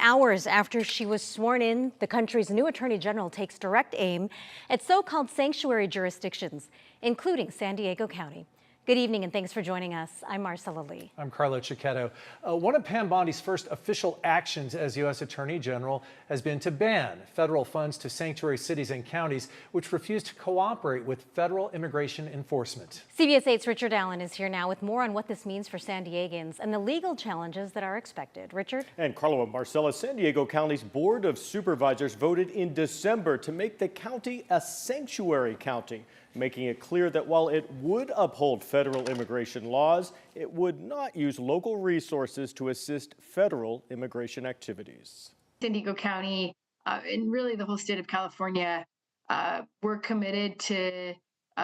Hours after she was sworn in, the country's new Attorney General takes direct aim at so-called sanctuary jurisdictions, including San Diego County. Good evening and thanks for joining us. I'm Marcella Lee. I'm Carlo Cicchetto. One of Pam Bondi's first official actions as U.S. Attorney General has been to ban federal funds to sanctuary cities and counties which refuse to cooperate with federal immigration enforcement. CBS 8's Richard Allen is here now with more on what this means for San Diegans and the legal challenges that are expected. Richard? And Carlo and Marcella, San Diego County's Board of Supervisors voted in December to make the county a sanctuary county, making it clear that while it would uphold federal immigration laws, it would not use local resources to assist federal immigration activities. San Diego County and really the whole state of California, we're committed to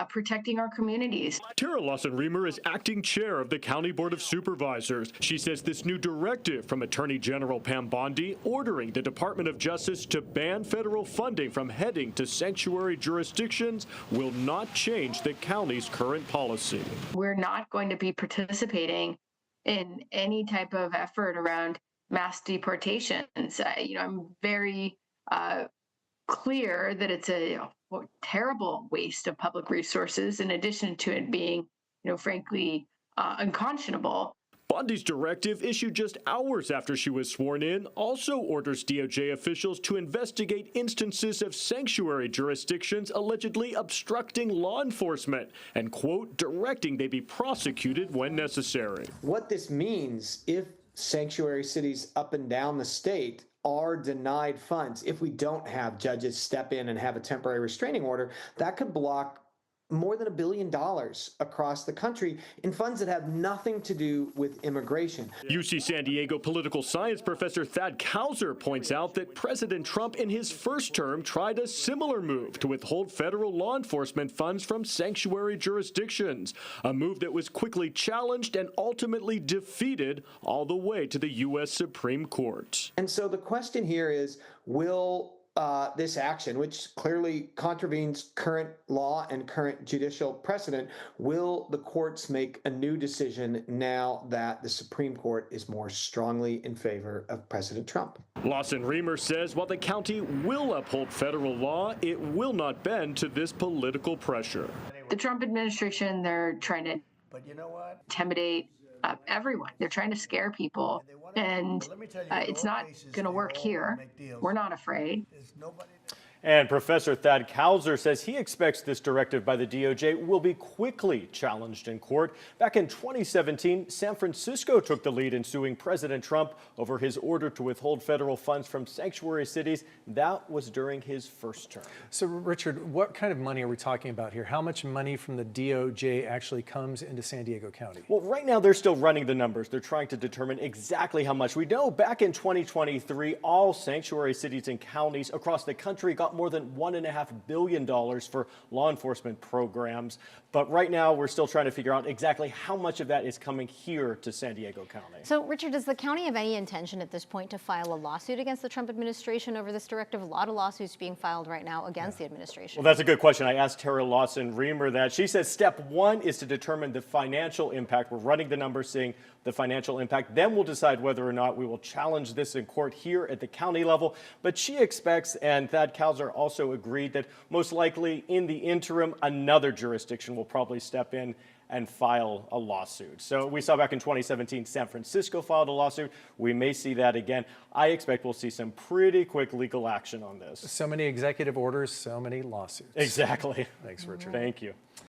protecting our communities. Terra Lawson-Remer is acting chair of the County Board of Supervisors. She says this new directive from Attorney General Pam Bondi ordering the Department of Justice to ban federal funding from heading to sanctuary jurisdictions will not change the county's current policy. We're not going to be participating in any type of effort around mass deportations. I'm very clear that it's a terrible waste of public resources, in addition to it being, frankly, unconscionable. Bondi's directive, issued just hours after she was sworn in, also orders DOJ officials to investigate instances of sanctuary jurisdictions allegedly obstructing law enforcement and, quote, directing they be prosecuted when necessary. What this means, if sanctuary cities up and down the state are denied funds, if we don't have judges step in and have a temporary restraining order, that could block more than $1 billion across the country in funds that have nothing to do with immigration. UC San Diego Political Science professor Thad Kousser points out that President Trump in his first term tried a similar move to withhold federal law enforcement funds from sanctuary jurisdictions, a move that was quickly challenged and ultimately defeated all the way to the U.S. Supreme Court. And so the question here is, will this action, which clearly contravenes current law and current judicial precedent, will the courts make a new decision now that the Supreme Court is more strongly in favor of President Trump? Lawson-Remer says while the county will uphold federal law, it will not bend to this political pressure. The Trump administration, they're trying to intimidate everyone. They're trying to scare people, and it's not going to work here. We're not afraid. And Professor Thad Kousser says he expects this directive by the DOJ will be quickly challenged in court. Back in 2017, San Francisco took the lead in suing President Trump over his order to withhold federal funds from sanctuary cities. That was during his first term. So, Richard, what kind of money are we talking about here? How much money from the DOJ actually comes into San Diego County? Well, right now they're still running the numbers. They're trying to determine exactly how much. We know back in 2023, all sanctuary cities and counties across the country got more than $1.5 billion for law enforcement programs. But right now, we're still trying to figure out exactly how much of that is coming here to San Diego County. So, Richard, does the county have any intention at this point to file a lawsuit against the Trump administration over this directive? A lot of lawsuits being filed right now against the administration. Well, that's a good question. I asked Terra Lawson-Remer that. She says step one is to determine the financial impact. We're running the numbers, seeing the financial impact. Then we'll decide whether or not we will challenge this in court here at the county level. But she expects, and Thad Kousser also agreed, that most likely in the interim, another jurisdiction will probably step in and file a lawsuit. So we saw back in 2017, San Francisco filed a lawsuit. We may see that again. I expect we'll see some pretty quick legal action on this. So many executive orders, so many lawsuits. Exactly. Thanks, Richard. Thank you.